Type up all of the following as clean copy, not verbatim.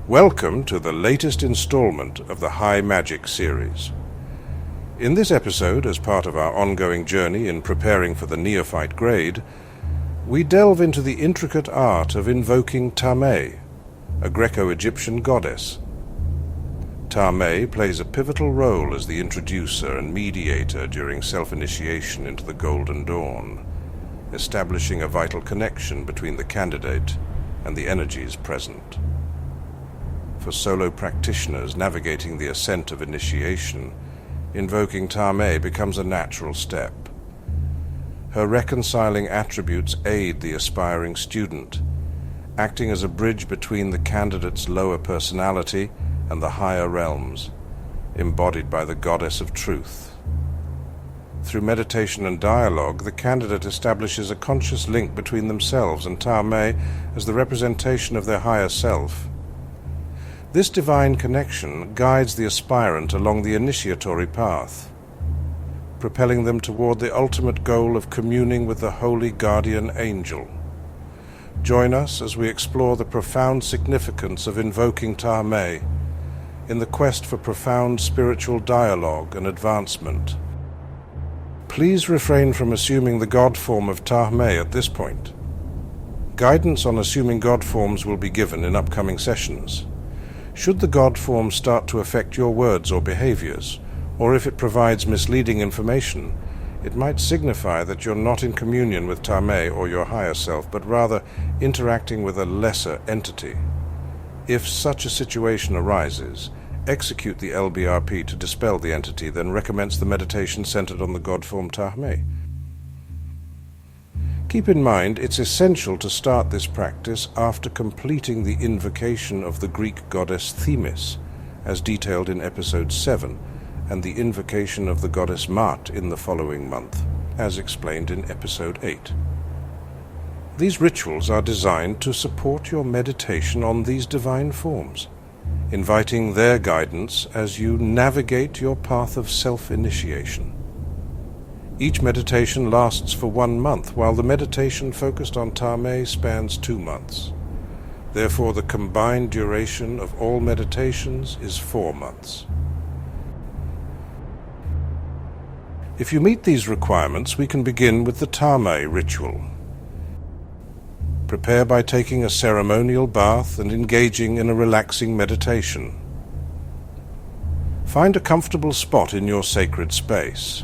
Welcome to the latest installment of the High Magick series. In this episode, as part of our ongoing journey in preparing for the Neophyte Grade, we delve into the intricate art of invoking Tah-may, a Greco-Egyptian goddess. Tah-may plays a pivotal role as the introducer and mediator during self-initiation into the Golden Dawn, establishing a vital connection between the candidate and the energies present. For solo practitioners navigating the ascent of initiation, invoking Tah-may becomes a natural step. Her reconciling attributes aid the aspiring student, acting as a bridge between the candidate's lower personality and the higher realms, embodied by the goddess of truth. Through meditation and dialogue, the candidate establishes a conscious link between themselves and Tah-may as the representation of their higher self. This divine connection guides the aspirant along the initiatory path, propelling them toward the ultimate goal of communing with the holy guardian angel. Join us as we explore the profound significance of invoking Tah-may in the quest for profound spiritual dialogue and advancement. Please refrain from assuming the God form of Tah-may at this point. Guidance on assuming God forms will be given in upcoming sessions. Should the God form start to affect your words or behaviors, or if it provides misleading information, it might signify that you're not in communion with Tah-may or your higher self, but rather interacting with a lesser entity. If such a situation arises, execute the LBRP to dispel the entity, then recommence the meditation centered on the God form Tah-may. Keep in mind, it's essential to start this practice after completing the invocation of the Greek goddess Themis, as detailed in episode 7, and the invocation of the goddess Mat in the following month, as explained in episode 8. These rituals are designed to support your meditation on these divine forms, inviting their guidance as you navigate your path of self-initiation. Each meditation lasts for 1 month, while the meditation focused on Tah-may spans 2 months. Therefore, the combined duration of all meditations is 4 months. If you meet these requirements, we can begin with the Tah-may ritual. Prepare by taking a ceremonial bath and engaging in a relaxing meditation. Find a comfortable spot in your sacred space.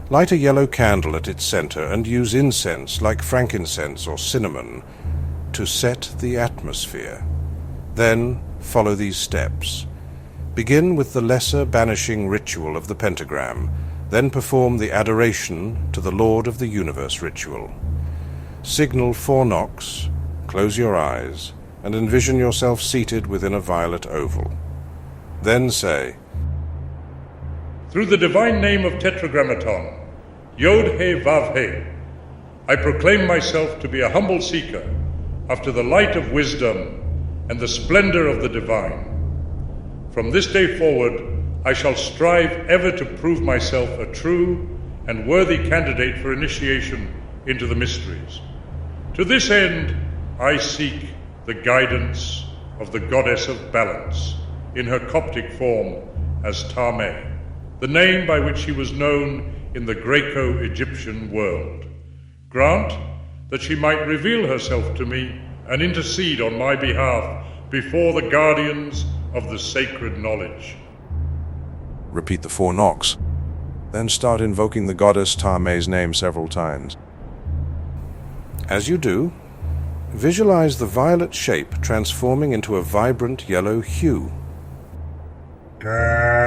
Light a yellow candle at its center and use incense like frankincense or cinnamon to set the atmosphere. Then follow these steps. Begin with the lesser banishing ritual of the pentagram, then perform the adoration to the Lord of the Universe ritual. Signal 4 knocks, close your eyes, and envision yourself seated within a violet oval. Then say, "Through the divine name of Tetragrammaton, Yod-He-Vav-He, I proclaim myself to be a humble seeker after the light of wisdom and the splendor of the divine. From this day forward, I shall strive ever to prove myself a true and worthy candidate for initiation into the mysteries. To this end, I seek the guidance of the goddess of balance in her Coptic form as Tah-may, the name by which she was known in the Greco-Egyptian world. Grant that she might reveal herself to me and intercede on my behalf before the guardians of the sacred knowledge." Repeat the 4 knocks, then start invoking the goddess Tah-may's name several times. As you do, visualize the violet shape transforming into a vibrant yellow hue. Tah-may.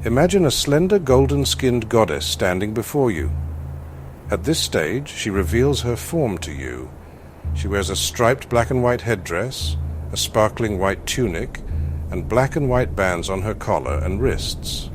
Imagine a slender golden-skinned goddess standing before you. At this stage, she reveals her form to you. She wears a striped black and white headdress, a sparkling white tunic, and black and white bands on her collar and wrists.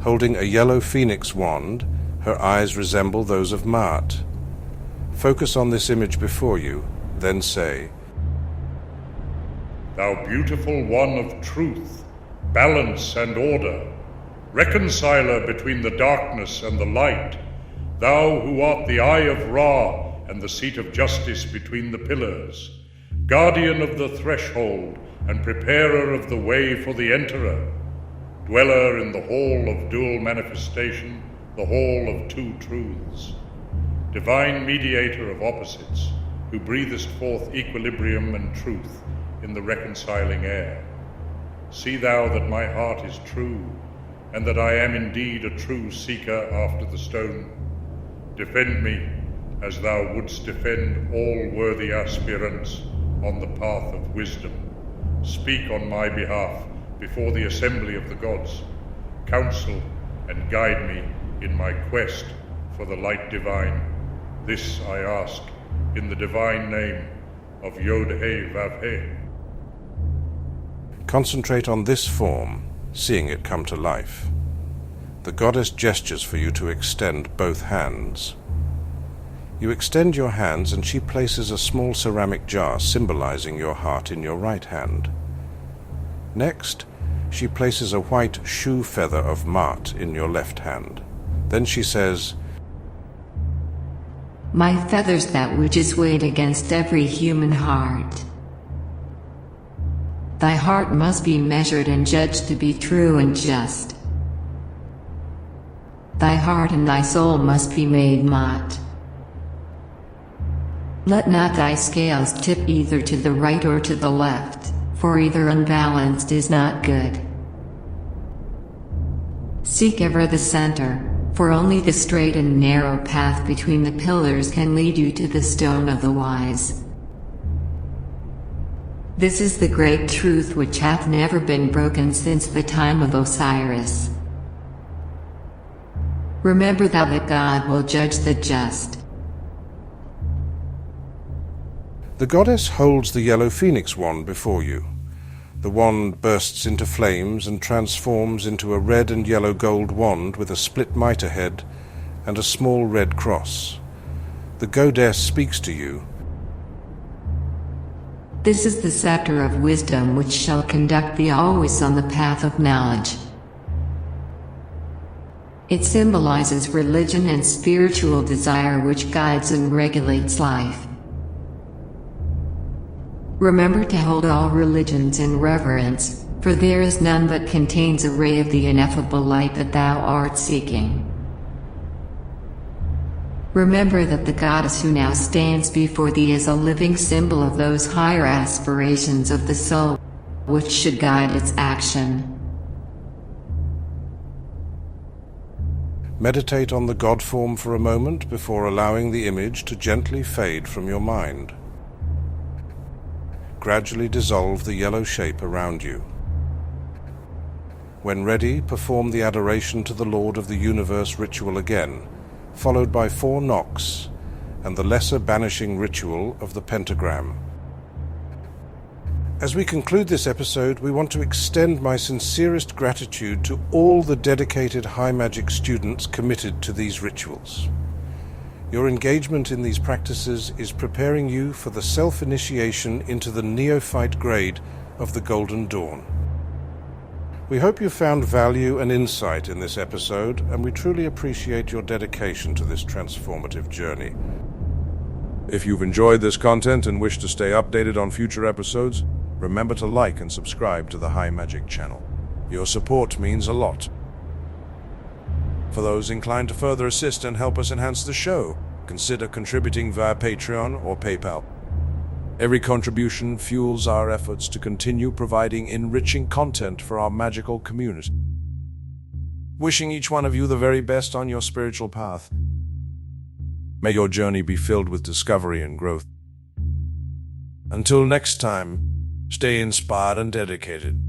Holding a yellow phoenix wand, her eyes resemble those of Maat. Focus on this image before you, then say, Thou beautiful one of truth, balance and order, reconciler between the darkness and the light, thou who art the eye of Ra and the seat of justice between the pillars, guardian of the threshold and preparer of the way for the enterer, dweller in the hall of dual manifestation, the hall of two truths, divine mediator of opposites, who breathest forth equilibrium and truth in the reconciling air. See thou that my heart is true, and that I am indeed a true seeker after the stone. Defend me as thou wouldst defend all worthy aspirants on the path of wisdom. Speak on my behalf before the assembly of the gods. Counsel and guide me in my quest for the light divine. This I ask in the divine name of Yod-Heh-Vav-Heh. Concentrate on this form, seeing it come to life. The goddess gestures for you to extend both hands. You extend your hands and she places a small ceramic jar symbolizing your heart in your right hand. Next, she places a white shoe feather of Maat in your left hand. Then she says, My feather's that which is weighed against every human heart. Thy heart must be measured and judged to be true and just. Thy heart and thy soul must be made Maat. Let not thy scales tip either to the right or to the left, for either unbalanced is not good. Seek ever the center, for only the straight and narrow path between the pillars can lead you to the stone of the wise. This is the great truth which hath never been broken since the time of Osiris. Remember thou that God will judge the just. The goddess holds the yellow phoenix wand before you. The wand bursts into flames and transforms into a red and yellow gold wand with a split mitre head and a small red cross. The goddess speaks to you. This is the scepter of wisdom which shall conduct thee always on the path of knowledge. It symbolizes religion and spiritual desire which guides and regulates life. Remember to hold all religions in reverence, for there is none but contains a ray of the ineffable light that thou art seeking. Remember that the goddess who now stands before thee is a living symbol of those higher aspirations of the soul, which should guide its action. Meditate on the God form for a moment before allowing the image to gently fade from your mind. Gradually dissolve the yellow shape around you. When ready, perform the adoration to the Lord of the Universe ritual again, followed by 4 knocks, and the lesser banishing ritual of the pentagram. As we conclude this episode, we want to extend my sincerest gratitude to all the dedicated High Magick students committed to these rituals. Your engagement in these practices is preparing you for the self-initiation into the Neophyte Grade of the Golden Dawn. We hope you found value and insight in this episode, and we truly appreciate your dedication to this transformative journey. If you've enjoyed this content and wish to stay updated on future episodes, remember to like and subscribe to the High Magick channel. Your support means a lot. For those inclined to further assist and help us enhance the show, consider contributing via Patreon or PayPal. Every contribution fuels our efforts to continue providing enriching content for our magical community. Wishing each one of you the very best on your spiritual path. May your journey be filled with discovery and growth. Until next time, stay inspired and dedicated.